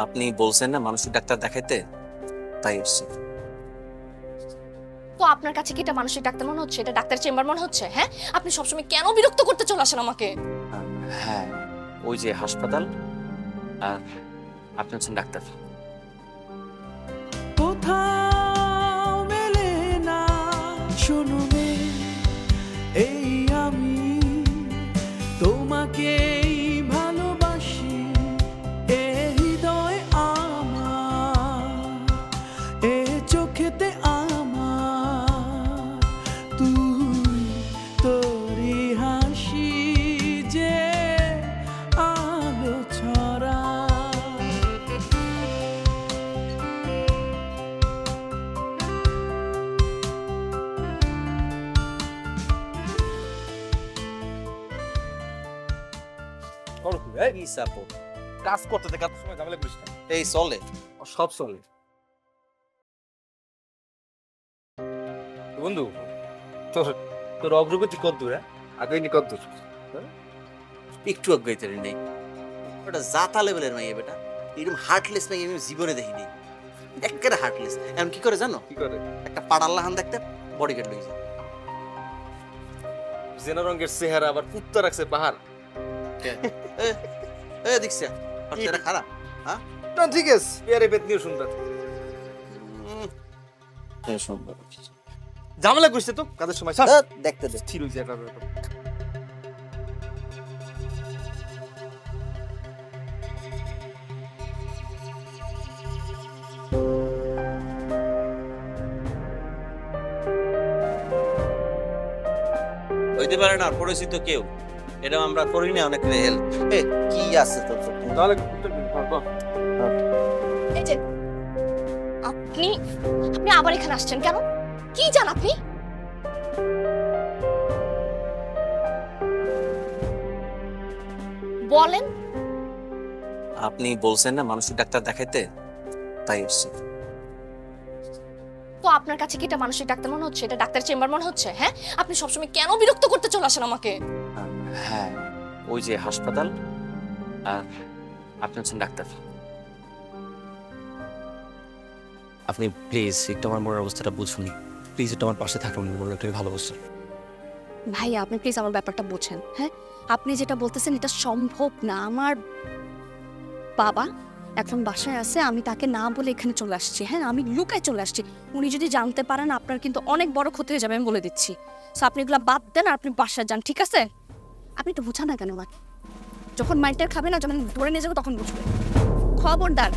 আপনি বলছেন না মানসিক ডাক্তার দেখাইতে, তাই এসেছি। তো আপনার কাছে কি এটা মানসিক ডাক্তার মনে হচ্ছে? এটা ডাক্তার চেম্বার মনে হচ্ছে? হ্যাঁ, আপনি সবসময় কেন বিরক্ত করতে চলে আসেন আমাকে? হ্যাঁ, ওই যে হাসপাতাল আর আপনি হচ্ছেন ডাক্তার। কোথাও মেলে না শোনো রে, এই আমি তোমাকেই ভালোবাসি, এ হৃদয় আমার, এ চোখেতে আমার, তুই তোরি হাসি যে আলো ছড়া। কাজ করতে থেকে এত সময় ঝামেলা করিস না। এই চলে সব চলে। বন্ধু, তোর তোর অগ্রগতি কত দূর? আগে নি কত দূর? একটু অজ্ঞাতে নেই, ওটা জাতা লেভেলের মাইয়া বেটা। এরকম হার্টলেস মাইয়া আমি জীবনে দেখিনি, একেবারে হার্টলেস। এমন কি করে জানো? কি করে? একটা পাড়াল্লা হান দেখতে বডি গার্ড লইছে, জেনা রঙের চেহারা, আবার কুত্তা রাখছে পাহাড়। দেখছে এটা খারাপ? হ্যাঁ না, ঠিক আছে, পেয়ারে পেট নিয়ে সুন্দর ঝামেলা করছে তো কাদের সময় দেখতে দে। স্থির হয়েছে এটা। হইতে পারে না পরিচিত কেউ, এটা আমরা করি না অনেক হেল্প। কি আছে তোর? তাহলে এই যে আপনি আপনি আবার এখানে আসছেন কেন? কি জান আপনি? বলেন। আপনি বলছেন না মানসিক ডাক্তার দেখাইতে, তাই এসেছি। তো আপনার কাছে কি এটা মানসিক ডাক্তার মনে হচ্ছে? এটা ডাক্তার চেম্বার মনে হচ্ছে? হ্যাঁ, আপনি সবসময় কেন বিরক্ত করতে চলে আসেন আমাকে? হ্যাঁ, ওই যে হাসপাতাল আর আপনি হচ্ছেন ডাক্তার। আপনি প্লিজ একটু আমার মনের অবস্থাটা বুঝুন, প্লিজ একটু আমার পাশে থাকুন, মনে একটু ভালোবাসুন। ভাইয়া আপনি প্লিজ আমার ব্যাপারটা বোঝেন। হ্যাঁ, আপনি যেটা বলতেছেন এটা সম্ভব না। আমার বাবা এখন বাসায় আছে, আমি তাকে না বলে এখানে চলে আসছি। হ্যাঁ, আমি লুকায় চলে আসছি। উনি যদি জানতে পারেন আপনার কিন্তু অনেক বড় ক্ষতি হয়ে যাবে, আমি বলে দিচ্ছি। সো আপনি এগুলো বাদ দেন আর আপনি বাসায় যান, ঠিক আছে? আপনি তো বোঝান না কেন আমাকে? যখন মাইন্ডটা খাবে না, যখন ধরে নিয়ে যাবো তখন বুঝবে। খবরদার।